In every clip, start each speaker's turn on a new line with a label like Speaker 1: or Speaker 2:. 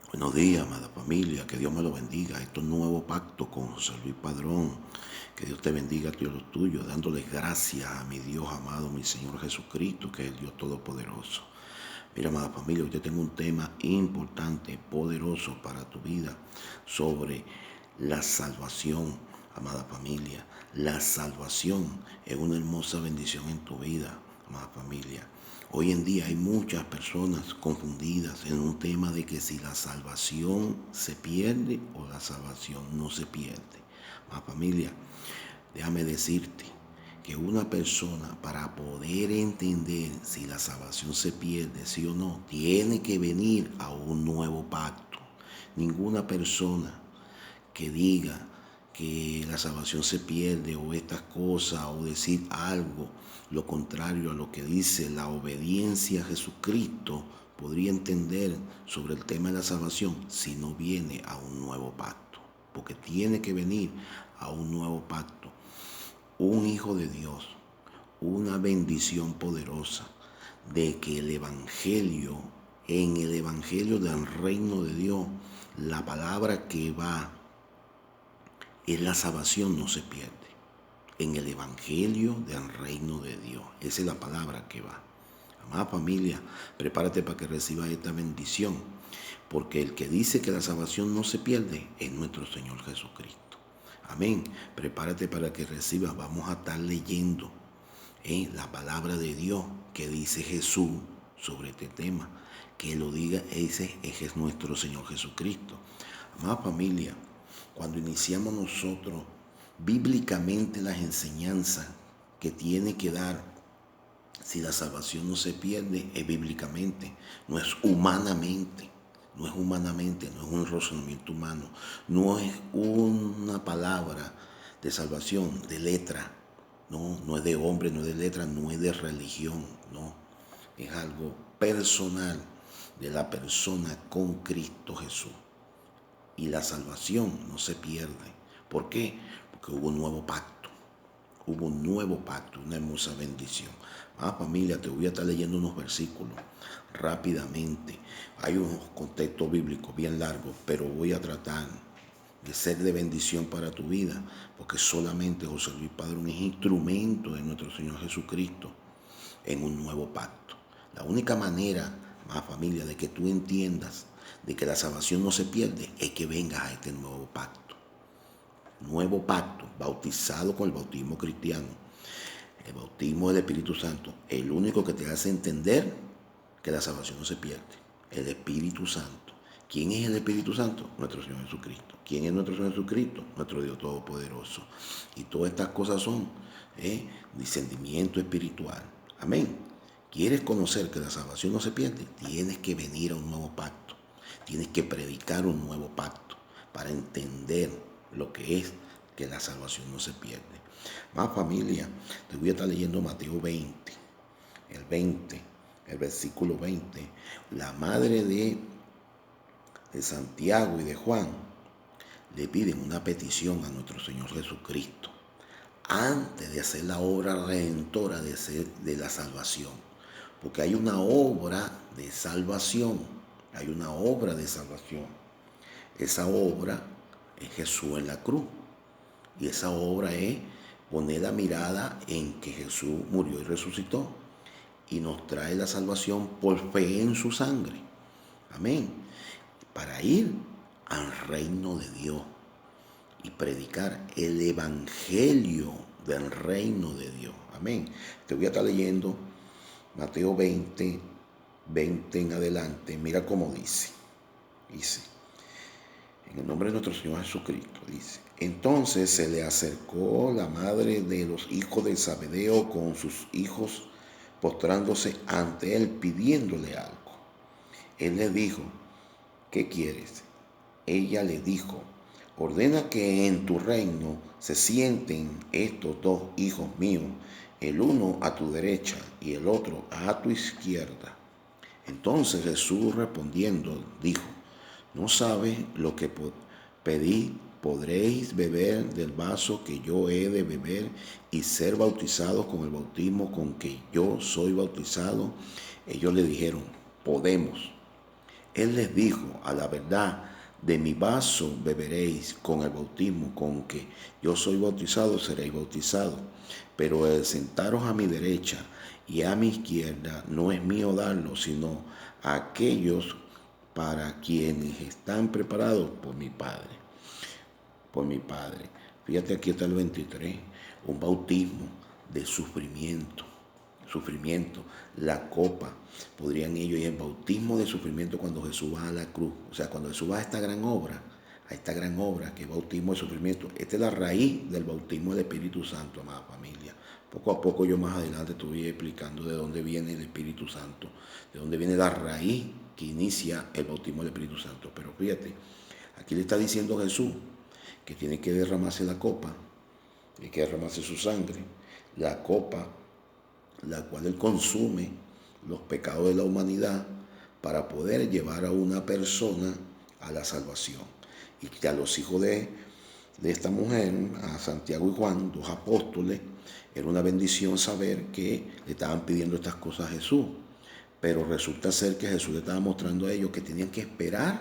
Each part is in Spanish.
Speaker 1: Buenos días, amada familia, que Dios me lo bendiga. Esto es un nuevo pacto con José Luis Padrón. Que Dios te bendiga a ti y a los tuyos, dándoles gracias a mi Dios amado, mi Señor Jesucristo, que es el Dios Todopoderoso. Mira, amada familia, hoy te tengo un tema importante, poderoso para tu vida, sobre la salvación, amada familia. La salvación es una hermosa bendición en tu vida, amada familia. Hoy en día hay muchas personas confundidas en un tema de que si la salvación se pierde o la salvación no se pierde. Amada familia, déjame decirte que una persona, para poder entender si la salvación se pierde, sí o no, tiene que venir a un nuevo pacto. Ninguna persona que diga que la salvación se pierde o estas cosas o decir algo lo contrario a lo que dice la obediencia a Jesucristo podría entender sobre el tema de la salvación si no viene a un nuevo pacto, porque tiene que venir a un nuevo pacto. Un hijo de Dios, una bendición poderosa de que en el evangelio del reino de Dios, la palabra que va es la salvación, no se pierde. En el evangelio del reino de Dios, esa es la palabra que va. Amada familia, prepárate para que recibas esta bendición, porque el que dice que la salvación no se pierde es nuestro Señor Jesucristo. Amén. Prepárate para que recibas. Vamos a estar leyendo la palabra de Dios que dice Jesús sobre este tema. Que lo diga ese es nuestro Señor Jesucristo. Amada familia, cuando iniciamos nosotros bíblicamente las enseñanzas que tiene que dar, si la salvación no se pierde, es bíblicamente, no es humanamente. No es humanamente, no es un razonamiento humano, no es una palabra de salvación, de letra, no es de hombre, no es de letra, no es de religión, no. Es algo personal de la persona con Cristo Jesús. Y la salvación no se pierde. ¿Por qué? Porque hubo un nuevo pacto. Hubo un nuevo pacto, una hermosa bendición. Familia, te voy a estar leyendo unos versículos rápidamente. Hay unos contextos bíblicos bien largos, pero voy a tratar de ser de bendición para tu vida, porque solamente José Luis Padrón es instrumento de nuestro Señor Jesucristo en un nuevo pacto. La única manera, más familia, de que tú entiendas de que la salvación no se pierde es que vengas a este nuevo pacto. Nuevo pacto, bautizado con el bautismo cristiano, el bautismo del Espíritu Santo, el único que te hace entender que la salvación no se pierde, el Espíritu Santo. ¿Quién es el Espíritu Santo? Nuestro Señor Jesucristo. ¿Quién es nuestro Señor Jesucristo? Nuestro Dios Todopoderoso. Y todas estas cosas son discernimiento espiritual. Amén. ¿Quieres conocer que la salvación no se pierde? Tienes que venir a un nuevo pacto. Tienes que predicar un nuevo pacto para entender lo que es que la salvación no se pierde. Más familia, te voy a estar leyendo Mateo 20, el versículo 20. La madre de Santiago y de Juan le piden una petición a nuestro Señor Jesucristo antes de hacer la obra redentora de la salvación. Porque hay una obra de salvación, hay una obra de salvación. Esa obra es Jesús en la cruz. Y esa obra es poner la mirada en que Jesús murió y resucitó. Y nos trae la salvación por fe en su sangre. Amén. Para ir al reino de Dios y predicar el evangelio del reino de Dios. Amén. Te voy a estar leyendo Mateo 20, 20 en adelante. Mira cómo dice. Dice, en el nombre de nuestro Señor Jesucristo, dice. Entonces se le acercó la madre de los hijos de Zebedeo con sus hijos, postrándose ante él, pidiéndole algo. Él le dijo, ¿qué quieres? Ella le dijo, ordena que en tu reino se sienten estos dos hijos míos, el uno a tu derecha y el otro a tu izquierda. Entonces Jesús respondiendo dijo, ¿no sabes lo que pedí? ¿Podréis beber del vaso que yo he de beber y ser bautizados con el bautismo con que yo soy bautizado? Ellos le dijeron, podemos. Él les dijo: a la verdad, de mi vaso beberéis, con el bautismo con que yo soy bautizado seréis bautizados. Pero el sentaros a mi derecha y a mi izquierda no es mío darlo, sino a aquellos para quienes están preparados por mi Padre. Por mi Padre. Fíjate, aquí está el 23, un bautismo de sufrimiento. Sufrimiento, la copa, podrían ellos, y el bautismo de sufrimiento cuando Jesús va a la cruz, o sea, cuando Jesús va a esta gran obra que es bautismo de sufrimiento. Esta es la raíz del bautismo del Espíritu Santo, amada familia. Poco a poco yo más adelante te voy explicando de dónde viene el Espíritu Santo, de dónde viene la raíz que inicia el bautismo del Espíritu Santo. Pero fíjate, aquí le está diciendo Jesús que tiene que derramarse la copa, tiene que derramarse su sangre, la copa, la cual Él consume los pecados de la humanidad para poder llevar a una persona a la salvación. Y que a los hijos de esta mujer, a Santiago y Juan, dos apóstoles, era una bendición saber que le estaban pidiendo estas cosas a Jesús. Pero resulta ser que Jesús le estaba mostrando a ellos que tenían que esperar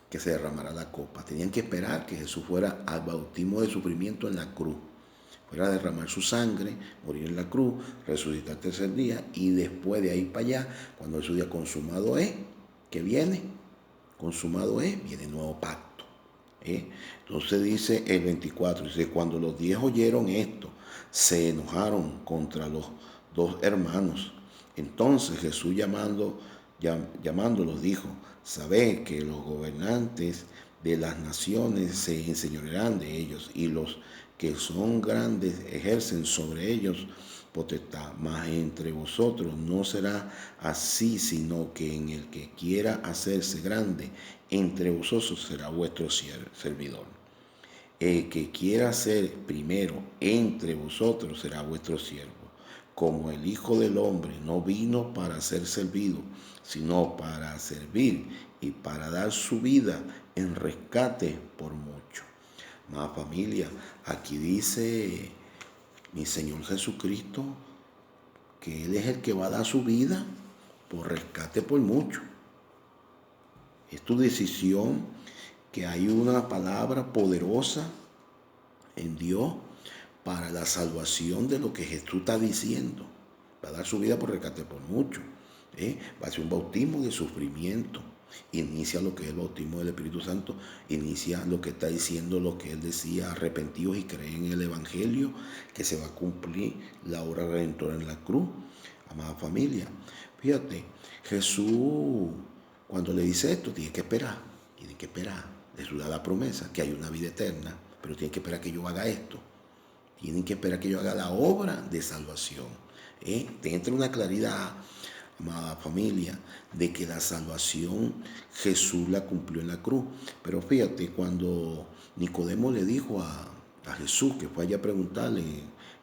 Speaker 1: que se derramara la copa. Tenían que esperar que Jesús fuera al bautismo de sufrimiento en la cruz. Fuera a derramar su sangre, morir en la cruz, resucitar el tercer día, y después de ahí para allá, cuando su día consumado es, ¿qué viene? Consumado es, viene el nuevo pacto. Entonces dice el 24, dice: cuando los 10 oyeron esto, se enojaron contra los dos hermanos. Entonces Jesús llamándolos dijo: sabed que los gobernantes de las naciones se enseñorearán de ellos, y los que son grandes ejercen sobre ellos potestad. Mas entre vosotros no será así, sino que en el que quiera hacerse grande entre vosotros será vuestro servidor. El que quiera ser primero entre vosotros será vuestro siervo. Como el Hijo del Hombre no vino para ser servido, sino para servir y para dar su vida en rescate por mucho. Más familia, aquí dice mi Señor Jesucristo que Él es el que va a dar su vida por rescate por mucho. Es tu decisión, que hay una palabra poderosa en Dios para la salvación de lo que Jesús está diciendo. Va a dar su vida por rescate por mucho. Va a ser un bautismo de sufrimiento. Inicia lo que es el bautismo del Espíritu Santo, inicia lo que está diciendo, lo que Él decía: arrepentidos y creen en el Evangelio, que se va a cumplir la obra redentora en la cruz. Amada familia, fíjate, Jesús cuando le dice esto, tiene que esperar. Jesús da la promesa que hay una vida eterna, pero tiene que esperar que yo haga esto. Tienen que esperar que yo haga la obra de salvación. Te entra una claridad, amada familia, de que la salvación Jesús la cumplió en la cruz. Pero fíjate, cuando Nicodemo le dijo a Jesús, que fue allá a preguntarle,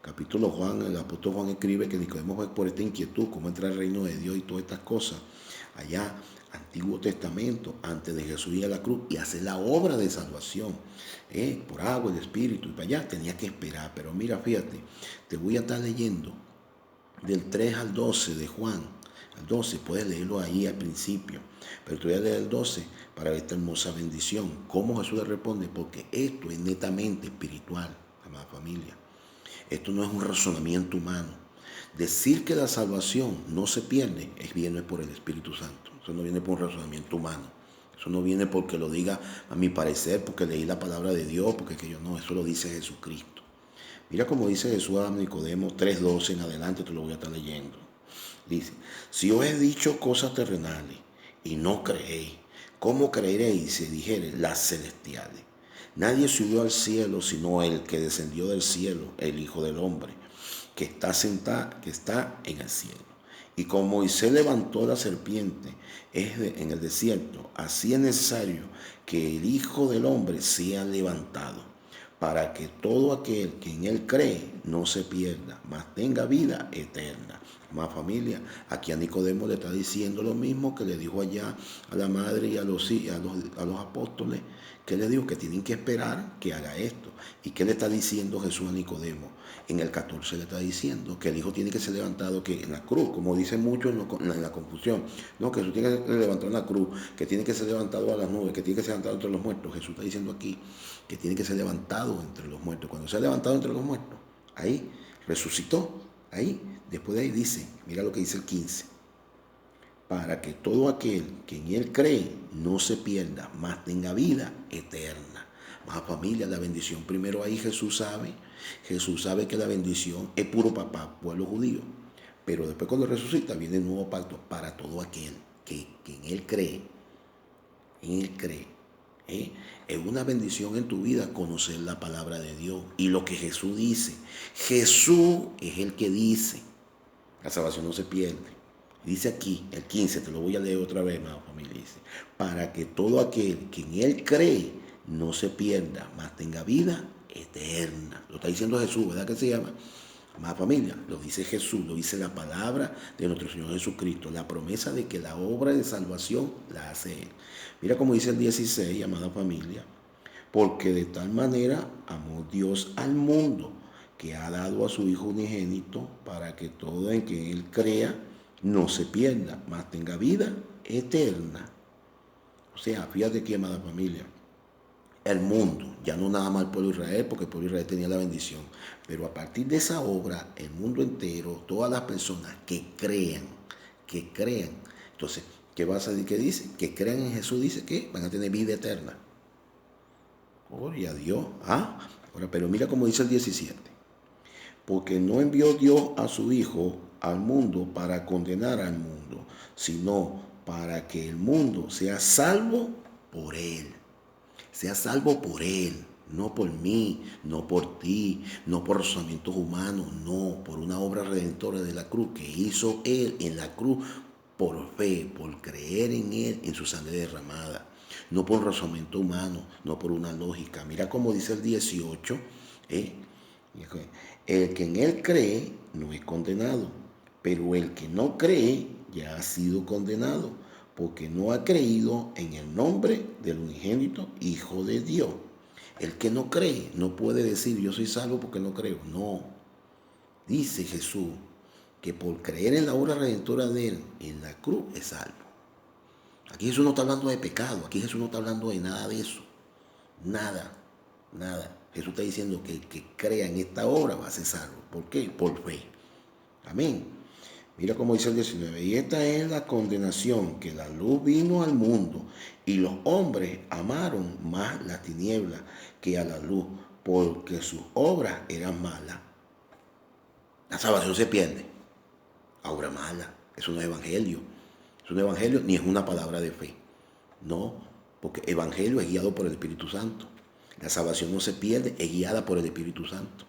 Speaker 1: capítulo Juan, el apóstol Juan escribe que Nicodemo fue por esta inquietud, cómo entrar al reino de Dios y todas estas cosas. Allá, Antiguo Testamento, antes de Jesús ir a la cruz y hacer la obra de salvación, por agua, el Espíritu, y para allá tenía que esperar. Pero mira, fíjate, te voy a estar leyendo del 3 al 12 de Juan. Al 12, puedes leerlo ahí al principio, pero te voy a leer el 12 para ver esta hermosa bendición. Cómo Jesús le responde, porque esto es netamente espiritual, amada familia. Esto no es un razonamiento humano. Decir que la salvación no se pierde viene por el Espíritu Santo. Eso no viene por un razonamiento humano. Eso no viene porque lo diga a mi parecer, porque leí la palabra de Dios, porque que yo no. Eso lo dice Jesucristo. Mira cómo dice Jesús a Nicodemo 3:12 en adelante, te lo voy a estar leyendo. Dice: si os he dicho cosas terrenales y no creéis, ¿cómo creeréis si dijere las celestiales? Nadie subió al cielo sino el que descendió del cielo, el Hijo del Hombre, que está en el cielo. Y como Moisés levantó la serpiente en el desierto, así es necesario que el Hijo del Hombre sea levantado, para que todo aquel que en él cree no se pierda, mas tenga vida eterna. Más familia, aquí a Nicodemo le está diciendo lo mismo que le dijo allá a la madre y a los apóstoles, que le dijo que tienen que esperar que haga esto. ¿Y qué le está diciendo Jesús a Nicodemo? En el 14 le está diciendo que el Hijo tiene que ser levantado que en la cruz, como dicen muchos en la confusión. No, que Jesús tiene que ser levantado en la cruz, que tiene que ser levantado a las nubes, que tiene que ser levantado entre los muertos. Jesús está diciendo aquí que tiene que ser levantado entre los muertos. Cuando sea levantado entre los muertos, ahí resucitó. Ahí, después de ahí dice, mira lo que dice el 15, para que todo aquel que en él cree no se pierda, mas tenga vida eterna. Más familia, la bendición. Primero ahí Jesús sabe que la bendición es puro papá, pueblo judío. Pero después cuando resucita viene el nuevo pacto para todo aquel que en él cree. En él cree. Es una bendición en tu vida conocer la palabra de Dios y lo que Jesús dice. Jesús es el que dice. La salvación no se pierde. Dice aquí, el 15, te lo voy a leer otra vez, más familia. Dice, para que todo aquel que en él cree no se pierda, mas tenga vida eterna. Lo está diciendo Jesús, ¿verdad que se llama? Más familia, lo dice Jesús, lo dice la palabra de nuestro Señor Jesucristo, la promesa de que la obra de salvación la hace Él. Mira cómo dice el 16, amada familia, porque de tal manera amó Dios al mundo, que ha dado a su Hijo unigénito, para que todo en que Él crea no se pierda, mas tenga vida eterna. O sea, fíjate aquí, amada familia, el mundo, ya no nada más el pueblo de Israel, porque el pueblo de Israel tenía la bendición, pero a partir de esa obra, el mundo entero, todas las personas que crean, entonces, ¿qué va a salir? ¿Qué dice? Que crean en Jesús, dice que van a tener vida eterna. Gloria a Dios. Ahora, pero mira cómo dice el 17. Porque no envió Dios a su Hijo al mundo para condenar al mundo, sino para que el mundo sea salvo por Él. Sea salvo por Él, no por mí, no por ti, no por razonamientos humanos, no, por una obra redentora de la cruz que hizo Él en la cruz por fe, por creer en Él, en su sangre derramada. No por razonamiento humano, no por una lógica. Mira cómo dice el 18, el que en Él cree no es condenado, pero el que no cree ya ha sido condenado, porque no ha creído en el nombre del unigénito Hijo de Dios. El que no cree no puede decir yo soy salvo porque no creo. No. Dice Jesús que por creer en la obra redentora de Él en la cruz es salvo. Aquí Jesús no está hablando de pecado, aquí Jesús no está hablando de nada de eso. Nada. Jesús está diciendo que el que crea en esta obra va a ser salvo. ¿Por qué? Por fe. Amén. Mira cómo dice el 19. Y esta es la condenación, que la luz vino al mundo y los hombres amaron más la tiniebla que a la luz, porque sus obras eran malas. La salvación se pierde. Obra mala. Eso no es evangelio. Eso no es evangelio ni es una palabra de fe. No, porque evangelio es guiado por el Espíritu Santo. La salvación no se pierde, es guiada por el Espíritu Santo.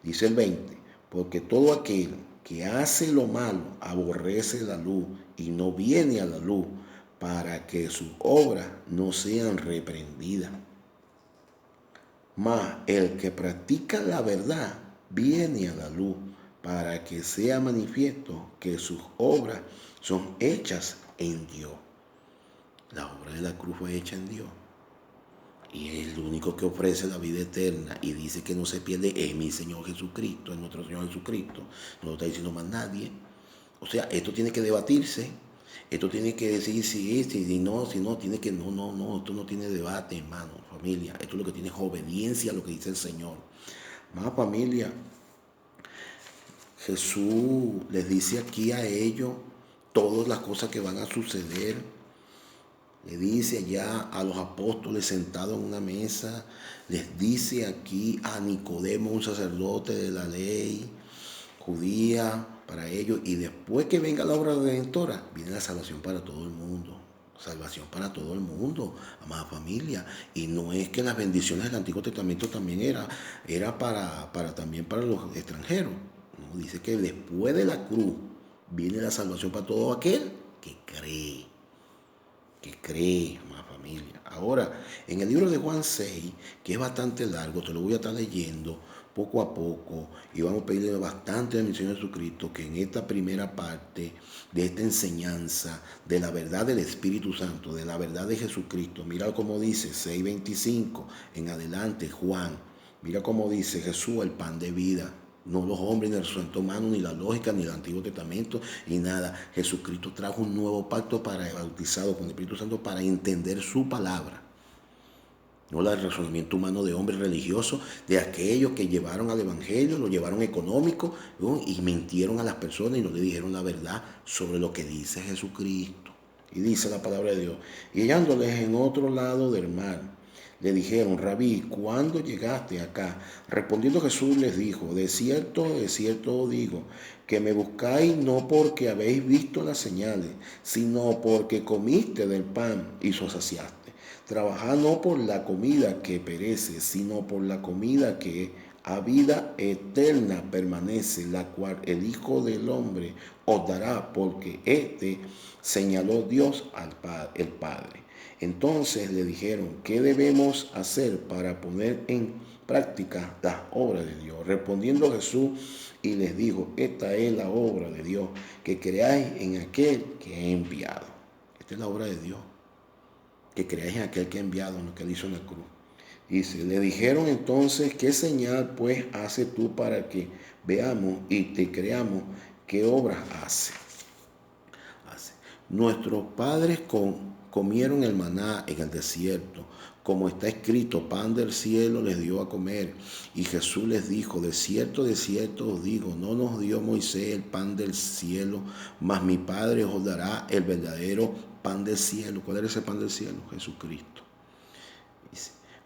Speaker 1: Dice el 20, porque todo aquel que hace lo malo aborrece la luz y no viene a la luz para que sus obras no sean reprendidas. Mas el que practica la verdad viene a la luz para que sea manifiesto que sus obras son hechas en Dios. La obra de la cruz fue hecha en Dios. Y es el único que ofrece la vida eterna y dice que no se pierde es mi Señor Jesucristo, es nuestro Señor Jesucristo. No lo está diciendo más nadie. O sea, esto tiene que debatirse. Esto tiene que decir si es, si no, tiene que, no, esto no tiene debate, hermano, familia. Esto es lo que tiene es obediencia a lo que dice el Señor. Más familia, Jesús les dice aquí a ellos todas las cosas que van a suceder. Le dice allá a los apóstoles sentados en una mesa, les dice aquí a Nicodemo, un sacerdote de la ley judía para ellos, y después que venga la obra redentora, viene la salvación para todo el mundo. Salvación para todo el mundo, amada familia. Y no es que las bendiciones del Antiguo Testamento también era también para los extranjeros. No, dice que después de la cruz viene la salvación para todo aquel que cree. Más familia. Ahora, en el libro de Juan 6, que es bastante largo, te lo voy a estar leyendo, poco a poco, y vamos a pedirle bastante a mi Señor Jesucristo que en esta primera parte de esta enseñanza de la verdad del Espíritu Santo, de la verdad de Jesucristo, mira cómo dice 6:25 en adelante Juan, mira cómo dice Jesús el pan de vida. No los hombres, ni el santo humano, ni la lógica, ni el Antiguo Testamento, ni nada. Jesucristo trajo un nuevo pacto para bautizado con el Espíritu Santo para entender su palabra. No el razonamiento humano de hombres religiosos, de aquellos que llevaron al Evangelio, lo llevaron económico, ¿no? Y mintieron a las personas y no le dijeron la verdad sobre lo que dice Jesucristo. Y dice la palabra de Dios. Y hallándoles en otro lado del mar, le dijeron, Rabí, ¿cuándo llegaste acá? Respondiendo Jesús les dijo, de cierto os digo, que me buscáis no porque habéis visto las señales, sino porque comiste del pan y os saciaste. Trabajad no por la comida que perece, sino por la comida que a vida eterna permanece, la cual el Hijo del Hombre os dará, porque este señaló Dios el Padre. Entonces le dijeron, ¿qué debemos hacer para poner en práctica las obras de Dios? Respondiendo Jesús y les dijo, esta es la obra de Dios, que creáis en aquel que he enviado. Esta es la obra de Dios, que creáis en aquel que he enviado, en lo que él hizo en la cruz. Dice, le dijeron entonces, ¿qué señal pues haces tú para que veamos y te creamos qué obras hace? Nuestros padres comieron el maná en el desierto, como está escrito, pan del cielo les dio a comer. Y Jesús les dijo, de cierto os digo, no nos dio Moisés el pan del cielo, mas mi Padre os dará el verdadero pan del cielo. ¿Cuál era ese pan del cielo? Jesucristo.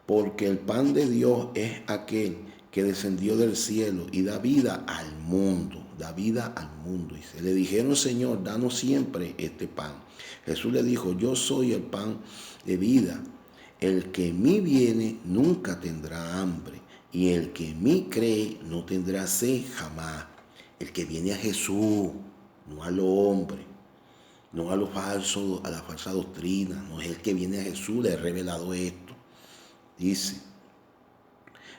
Speaker 1: Porque el pan de Dios es aquel que descendió del cielo y da vida al mundo. Da vida al mundo. Y se le dijeron, Señor, danos siempre este pan. Jesús le dijo, yo soy el pan de vida. El que en mí viene nunca tendrá hambre. Y el que en mí cree no tendrá sed jamás. El que viene a Jesús, no a los hombres, no a los falsos, a la falsa doctrina. No es el que viene a Jesús, le he revelado esto. Dice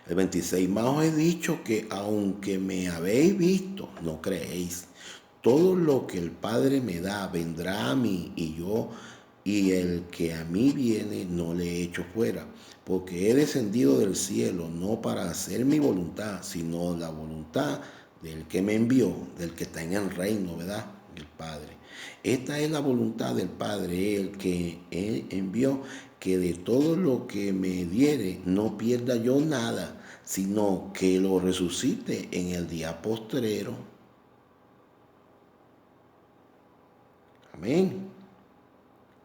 Speaker 1: el 26, más os he dicho que aunque me habéis visto, no creéis. Todo lo que el Padre me da vendrá a mí y el que a mí viene no le echo fuera, porque he descendido del cielo no para hacer mi voluntad, sino la voluntad del que me envió, del que está en el reino, ¿verdad? El Padre. Esta es la voluntad del Padre, el que él envió, que de todo lo que me diere no pierda yo nada, sino que lo resucite en el día postrero. Amén.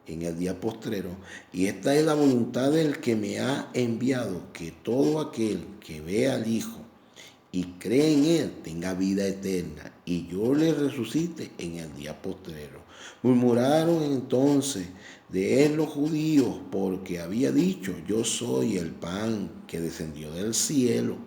Speaker 1: En el día postrero. Y esta es la voluntad del que me ha enviado, que todo aquel que vea al Hijo y cree en él tenga vida eterna, y yo le resucite en el día postrero. Murmuraron entonces de él los judíos, porque había dicho, yo soy el pan que descendió del cielo.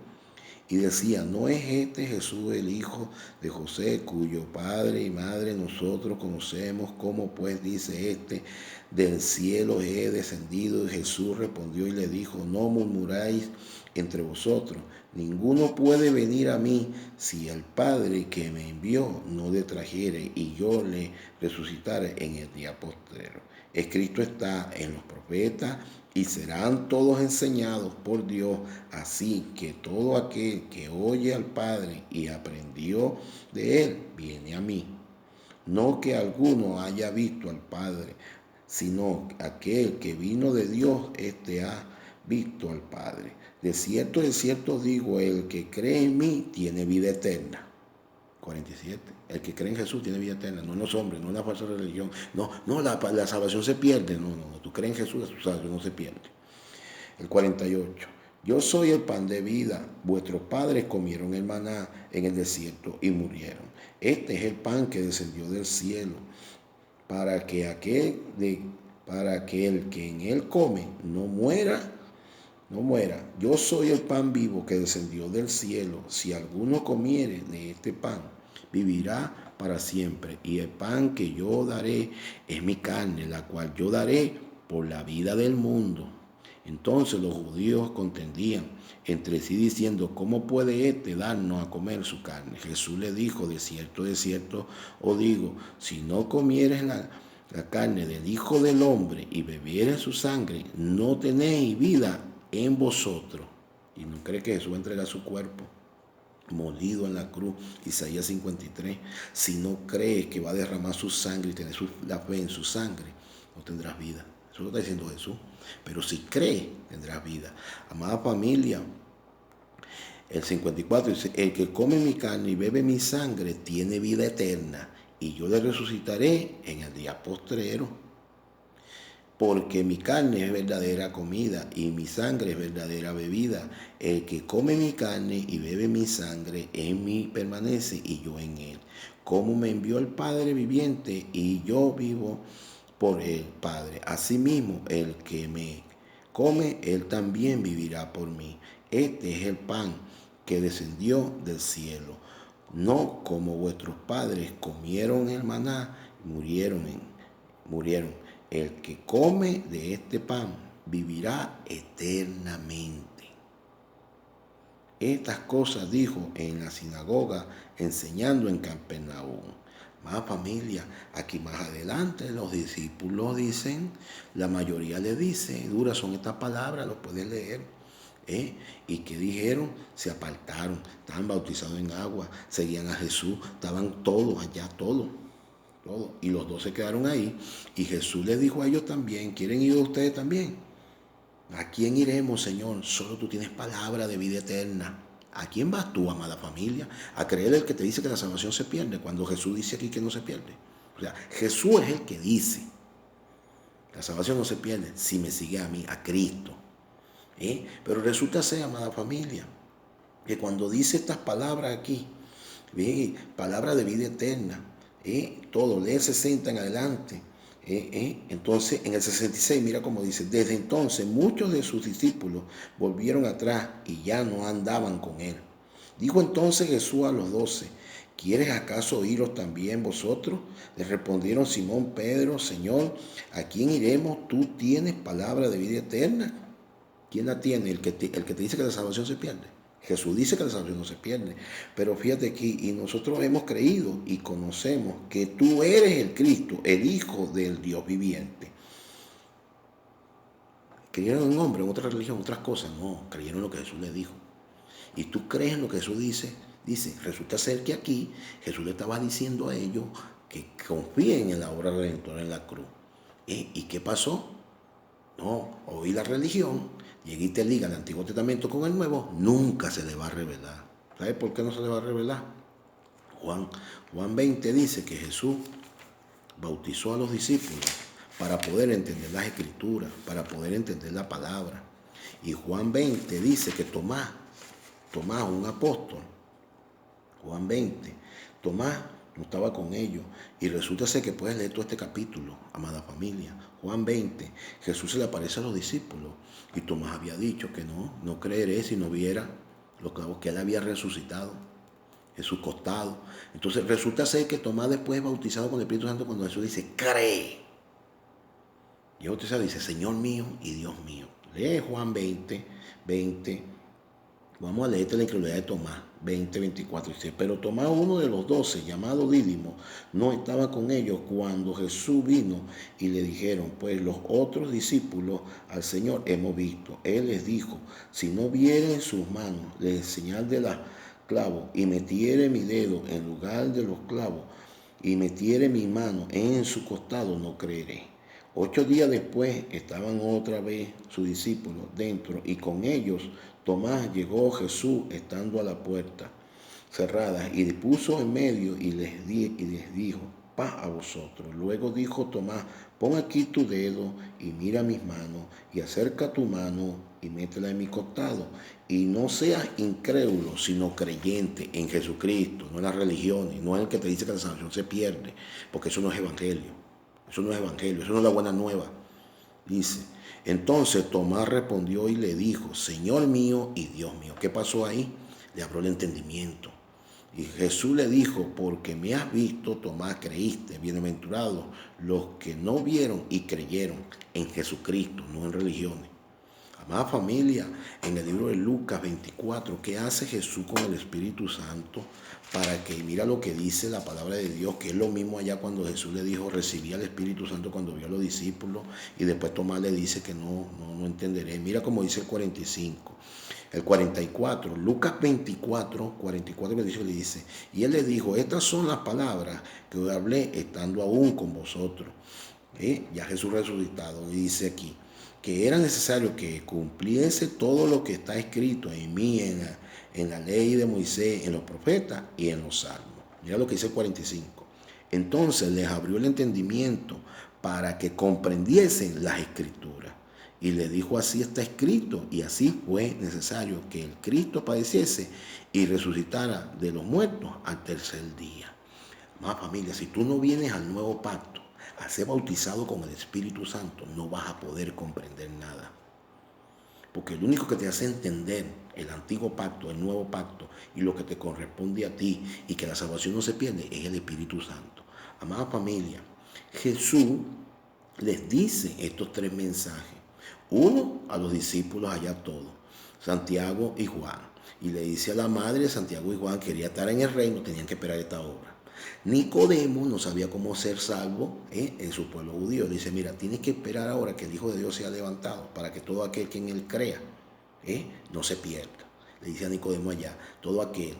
Speaker 1: Y decía, ¿no es este Jesús el hijo de José, cuyo padre y madre nosotros conocemos? ¿Cómo pues dice este, del cielo he descendido? Y Jesús respondió y le dijo, no murmuráis entre vosotros. Ninguno puede venir a mí si el Padre que me envió no le trajere y yo le resucitare en el día postrero. Escrito está en los profetas y serán todos enseñados por Dios, así que todo aquel que oye al Padre y aprendió de él, viene a mí. No que alguno haya visto al Padre, sino aquel que vino de Dios, este ha visto al Padre. De cierto digo, el que cree en mí tiene vida eterna. 47. El que cree en Jesús tiene vida eterna, no en los hombres, no en la falsa religión. No, la salvación se pierde. No. Tú crees en Jesús, tu salvación no se pierde. El 48. Yo soy el pan de vida. Vuestros padres comieron el maná en el desierto y murieron. Este es el pan que descendió del cielo, para que el que en él come no muera. Yo soy el pan vivo que descendió del cielo. Si alguno comiere de este pan, vivirá para siempre. Y el pan que yo daré es mi carne, la cual yo daré por la vida del mundo. Entonces los judíos contendían entre sí diciendo, ¿cómo puede éste darnos a comer su carne? Jesús le dijo, de cierto, os digo, si no comieres la carne del Hijo del Hombre y bebieres su sangre, no tenéis vida en vosotros. Y no cree que Jesús va a entregar su cuerpo molido en la cruz, Isaías 53. Si no crees que va a derramar su sangre y tener la fe en su sangre, no tendrás vida. Eso lo está diciendo Jesús. Pero si crees, tendrás vida. Amada familia, el 54 dice, el que come mi carne y bebe mi sangre tiene vida eterna, y yo le resucitaré en el día postrero. Porque mi carne es verdadera comida y mi sangre es verdadera bebida. El que come mi carne y bebe mi sangre en mí permanece y yo en él. Como me envió el Padre viviente y yo vivo por el Padre. Asimismo, el que me come, él también vivirá por mí. Este es el pan que descendió del cielo. No como vuestros padres comieron el maná y murieron. El que come de este pan vivirá eternamente. Estas cosas dijo en la sinagoga, enseñando en Capernaum. Más familia, aquí más adelante los discípulos dicen, la mayoría le dice, duras son estas palabras, lo puedes leer. Y que dijeron, se apartaron, estaban bautizados en agua, seguían a Jesús, estaban todos allá, todos. Y los dos se quedaron ahí. Y Jesús les dijo a ellos también, ¿quieren ir ustedes también? ¿A quién iremos, Señor? Solo tú tienes palabra de vida eterna. ¿A quién vas tú, amada familia? A creer el que te dice que la salvación se pierde, cuando Jesús dice aquí que no se pierde. O sea, Jesús es el que dice, la salvación no se pierde si me sigue a mí, a Cristo. Pero resulta ser, amada familia, que cuando dice estas palabras aquí, palabras de vida eterna, todo, lee el 60 en adelante. Entonces, en el 66, mira cómo dice, desde entonces muchos de sus discípulos volvieron atrás y ya no andaban con él. Dijo entonces Jesús a los 12, ¿quieres acaso iros también vosotros? Le respondieron Simón Pedro, Señor, ¿a quién iremos? Tú tienes palabra de vida eterna. ¿Quién la tiene? El que te dice que la salvación se pierde. Jesús dice que la salvación no se pierde. Pero fíjate aquí, y nosotros hemos creído y conocemos que tú eres el Cristo, el Hijo del Dios viviente. ¿Creyeron en un hombre, en otra religión, otras cosas? No, creyeron en lo que Jesús les dijo. Y tú crees en lo que Jesús dice. Resulta ser que aquí Jesús le estaba diciendo a ellos que confíen en la obra redentora en la cruz. ¿Y qué pasó? No, hoy la religión, llega y te liga el Antiguo Testamento con el Nuevo, nunca se le va a revelar. ¿Sabes por qué no se le va a revelar? Juan 20 dice que Jesús bautizó a los discípulos para poder entender las Escrituras, para poder entender la palabra. Y Juan 20 dice que Tomás, un apóstol, Juan 20, Tomás no estaba con ellos. Y resulta ser que puedes leer todo este capítulo, amada familia. Juan 20, Jesús se le aparece a los discípulos. Y Tomás había dicho que no creeré si no viera los clavos que él había resucitado en su costado. Entonces resulta ser que Tomás después es bautizado con el Espíritu Santo cuando Jesús dice, cree. Y el bautizado dice, Señor mío y Dios mío. Lee Juan 20. Vamos a leerte la incredulidad de Tomás, 20:24. Dice, pero Tomás, uno de los 12, llamado Dídimo, no estaba con ellos cuando Jesús vino y le dijeron, pues los otros discípulos al Señor hemos visto. Él les dijo, si no viere en sus manos la señal de los clavos y metiere mi dedo en lugar de los clavos y metiere mi mano en su costado, no creeré. 8 días después estaban otra vez sus discípulos dentro y con ellos Tomás. Llegó Jesús estando a la puerta cerrada y puso en medio y les dijo, paz a vosotros. Luego dijo Tomás, pon aquí tu dedo y mira mis manos y acerca tu mano y métela en mi costado. Y no seas incrédulo, sino creyente en Jesucristo, no en las religiones, no en el que te dice que la salvación se pierde, porque eso no es evangelio. Eso no es evangelio, eso no es la buena nueva. Dice, entonces Tomás respondió y le dijo, Señor mío y Dios mío. ¿Qué pasó ahí? Le abrió el entendimiento. Y Jesús le dijo, porque me has visto, Tomás, creíste. Bienaventurados los que no vieron y creyeron en Jesucristo, no en religiones. Amada familia, en el libro de Lucas 24, ¿qué hace Jesús con el Espíritu Santo? Para que, mira lo que dice la palabra de Dios, que es lo mismo allá cuando Jesús le dijo, recibí al Espíritu Santo cuando vio a los discípulos, y después Tomás le dice que no entenderé. Mira como dice el 45. El 44, Lucas 24, 44 le dice, y él le dijo, estas son las palabras que os hablé estando aún con vosotros. Ya Jesús resucitado, y dice aquí, que era necesario que cumpliese todo lo que está escrito en mí, en la ley de Moisés, en los profetas y en los salmos. Mira lo que dice el 45. Entonces les abrió el entendimiento para que comprendiesen las escrituras. Y le dijo, así está escrito, y así fue necesario que el Cristo padeciese y resucitara de los muertos al tercer día. Más familia, si tú no vienes al nuevo pacto, a ser bautizado con el Espíritu Santo, no vas a poder comprender nada. Porque lo único que te hace entender el antiguo pacto, el nuevo pacto y lo que te corresponde a ti y que la salvación no se pierde es el Espíritu Santo. Amada familia, Jesús les dice estos tres mensajes. Uno, a los discípulos allá todos, Santiago y Juan. Y le dice a la madre de Santiago y Juan, quería estar en el reino, tenían que esperar esta obra. Nicodemo no sabía cómo ser salvo en su pueblo judío. Le dice, mira, tienes que esperar ahora que el Hijo de Dios sea levantado para que todo aquel que en él crea no se pierda. Le dice a Nicodemo allá, todo aquel,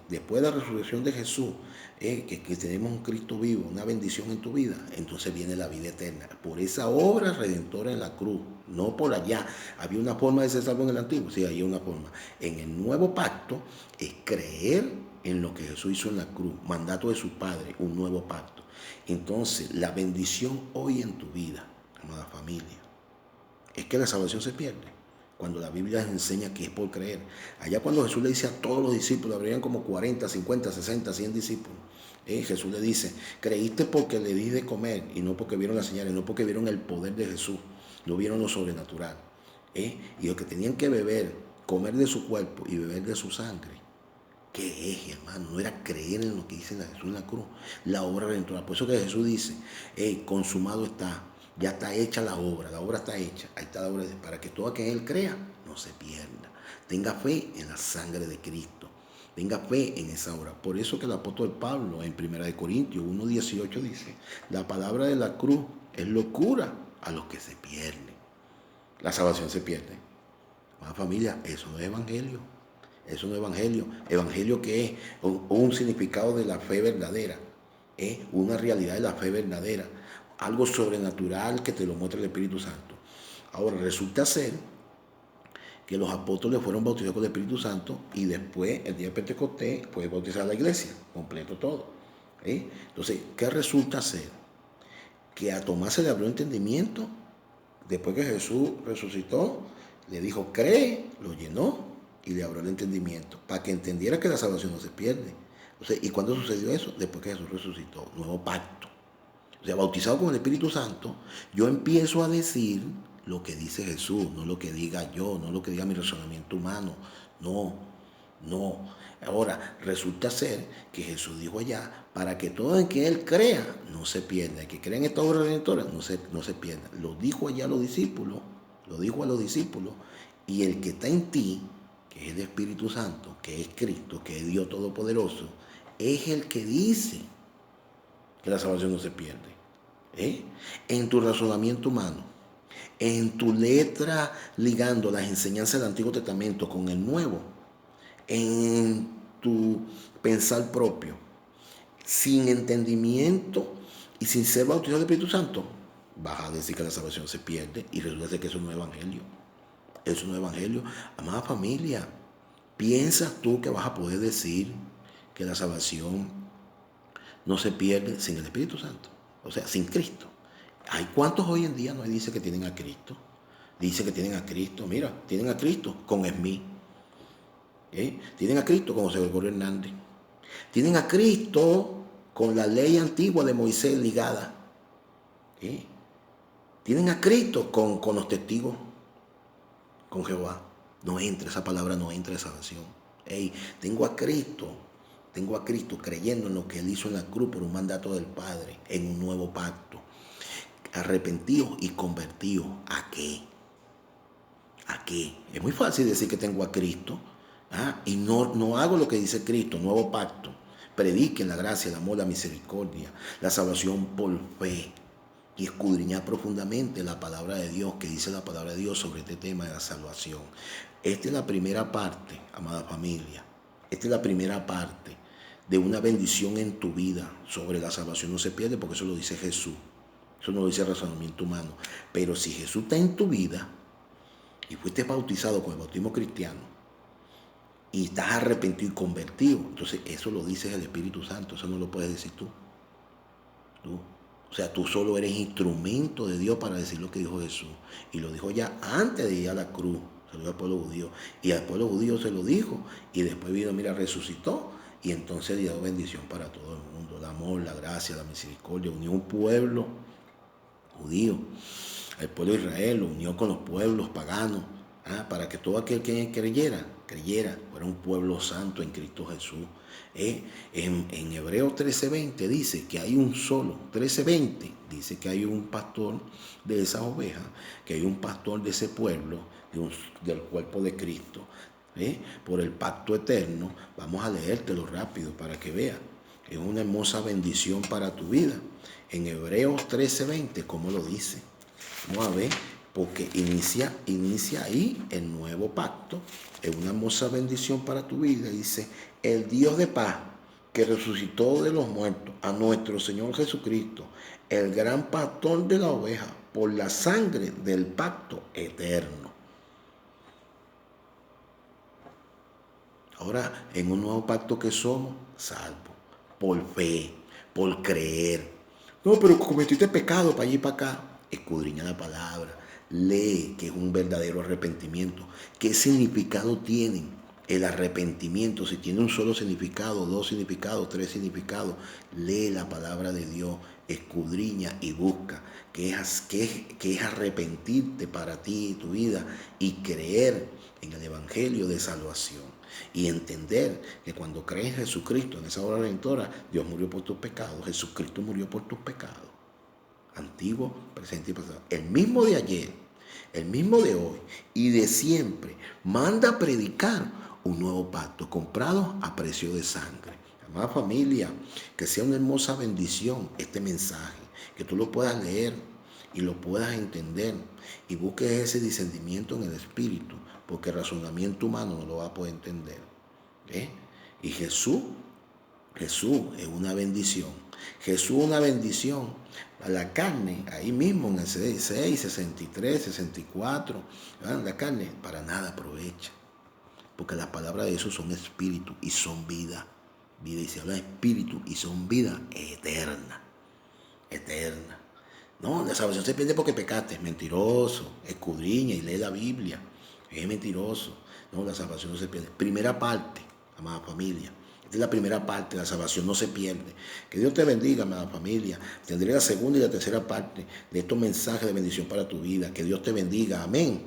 Speaker 1: después de la resurrección de Jesús, que tenemos un Cristo vivo, una bendición en tu vida, entonces viene la vida eterna. Por esa obra redentora en la cruz, no por allá. Había una forma de ser salvo en el antiguo, sí, había una forma. En el nuevo pacto es creer en lo que Jesús hizo en la cruz, mandato de su Padre, un nuevo pacto. Entonces, la bendición hoy en tu vida, amada familia, es que la salvación se pierde. Cuando la Biblia enseña que es por creer. Allá cuando Jesús le dice a todos los discípulos, habrían como 40, 50, 60, 100 discípulos. Jesús le dice, creíste porque le di de comer y no porque vieron las señales, no porque vieron el poder de Jesús, no vieron lo sobrenatural. Y los que tenían que beber, comer de su cuerpo y beber de su sangre. ¿Qué es, hermano? No era creer en lo que dice Jesús en la cruz, la obra redentora. Por eso que Jesús dice, consumado está. Ya está hecha la obra está hecha. Ahí está la obra para que todo aquel que él crea no se pierda. Tenga fe en la sangre de Cristo. Tenga fe en esa obra. Por eso que el apóstol Pablo en 1 Corintios 1:18 dice, la palabra de la cruz es locura a los que se pierden. La salvación se pierde. Más familia, eso no es evangelio. Eso no es evangelio. Evangelio que es un significado de la fe verdadera. Es una realidad de la fe verdadera. Algo sobrenatural que te lo muestra el Espíritu Santo. Ahora, resulta ser que los apóstoles fueron bautizados con el Espíritu Santo y después, el día de Pentecostés, fue bautizada la iglesia, completo todo. Entonces, ¿qué resulta ser? Que a Tomás se le abrió entendimiento, después que Jesús resucitó, le dijo, cree, lo llenó y le abrió el entendimiento, para que entendiera que la salvación no se pierde. ¿Y cuándo sucedió eso? Después que Jesús resucitó, nuevo pacto. O sea, bautizado con el Espíritu Santo, yo empiezo a decir lo que dice Jesús, no lo que diga yo, no lo que diga mi razonamiento humano. No. Ahora, resulta ser que Jesús dijo allá, para que todo el que Él crea no se pierda. El que crea en esta obra redentora no se pierda. Lo dijo allá a los discípulos, y el que está en ti, que es el Espíritu Santo, que es Cristo, que es Dios Todopoderoso, es el que dice que la salvación no se pierde. En tu razonamiento humano, en tu letra ligando las enseñanzas del Antiguo Testamento con el Nuevo, en tu pensar propio, sin entendimiento y sin ser bautizado del Espíritu Santo, vas a decir que la salvación se pierde y resulta que eso no es evangelio. Eso no es evangelio. Amada familia, ¿piensas tú que vas a poder decir que la salvación no se pierde sin el Espíritu Santo? O sea, sin Cristo. ¿Hay cuántos hoy en día no dice que tienen a Cristo? Dice que tienen a Cristo. Mira, tienen a Cristo con Esmí. Tienen a Cristo con José Gregorio Hernández. Tienen a Cristo con la ley antigua de Moisés ligada. Tienen a Cristo con los testigos, con Jehová. No entra, esa palabra no entra de salvación. Tengo a Cristo creyendo en lo que Él hizo en la cruz por un mandato del Padre, en un nuevo pacto. Arrepentidos y convertidos. ¿A qué? ¿A qué? Es muy fácil decir que tengo a Cristo, y no hago lo que dice Cristo, nuevo pacto. Prediquen la gracia, el amor, la misericordia, la salvación por fe. Y escudriñar profundamente la palabra de Dios, que dice la palabra de Dios sobre este tema de la salvación. Esta es la primera parte, amada familia. Esta es la primera parte de una bendición en tu vida. Sobre la salvación no se pierde, porque eso lo dice Jesús. Eso no lo dice el razonamiento humano. Pero si Jesús está en tu vida y fuiste bautizado con el bautismo cristiano y estás arrepentido y convertido, entonces eso lo dice el Espíritu Santo. Eso no lo puedes decir tú. O sea, tú solo eres instrumento de Dios para decir lo que dijo Jesús. Y lo dijo ya antes de ir a la cruz. Se lo dijo al pueblo judío. Y al pueblo judío se lo dijo. Y después vino, mira, resucitó. Y entonces dio bendición para todo el mundo. El amor, la gracia, la misericordia. Unió un pueblo judío. El pueblo de Israel lo unió con los pueblos paganos. Para que todo aquel que creyera, fuera un pueblo santo en Cristo Jesús. En Hebreos 13:20 dice que hay un solo, 13:20 dice que hay un pastor de esas ovejas, que hay un pastor de ese pueblo, del cuerpo de Cristo, por el pacto eterno. Vamos a leértelo rápido para que veas. Es una hermosa bendición para tu vida. En Hebreos 13:20, ¿cómo lo dice? Vamos a ver, porque inicia ahí el nuevo pacto. Es una hermosa bendición para tu vida. Dice, el Dios de paz, que resucitó de los muertos a nuestro Señor Jesucristo, el gran pastor de la oveja, por la sangre del pacto eterno. Ahora, en un nuevo pacto que somos salvos, por fe, por creer. No, pero cometiste pecado para allí y para acá. Escudriña la palabra, lee, que es un verdadero arrepentimiento. ¿Qué significado tiene el arrepentimiento? Si tiene un solo significado, dos significados, tres significados. Lee la palabra de Dios, escudriña y busca qué es arrepentirte para ti y tu vida, y creer en el evangelio de salvación. Y entender que cuando crees en Jesucristo, en esa obra redentora, Dios murió por tus pecados. Jesucristo murió por tus pecados. Antiguo, presente y pasado. El mismo de ayer, el mismo de hoy y de siempre, manda a predicar un nuevo pacto comprado a precio de sangre. Amada familia, que sea una hermosa bendición este mensaje, que tú lo puedas leer y lo puedas entender y busques ese discernimiento en el espíritu, porque el razonamiento humano no lo va a poder entender. Y Jesús es una bendición. Jesús es una bendición. A la carne, ahí mismo en el 6, 63, 64, la carne para nada aprovecha. Porque las palabras de Jesús son espíritu y son vida. Vida, y se habla de espíritu y son vida eterna. Eterna. No, la salvación se pierde porque pecaste. Es mentiroso. Escudriña y lee la Biblia. Es mentiroso. No, la salvación no se pierde. Primera parte, amada familia. Esta es la primera parte, la salvación no se pierde. Que Dios te bendiga, amada familia. Tendré la segunda y la tercera parte de estos mensajes de bendición para tu vida. Que Dios te bendiga. Amén.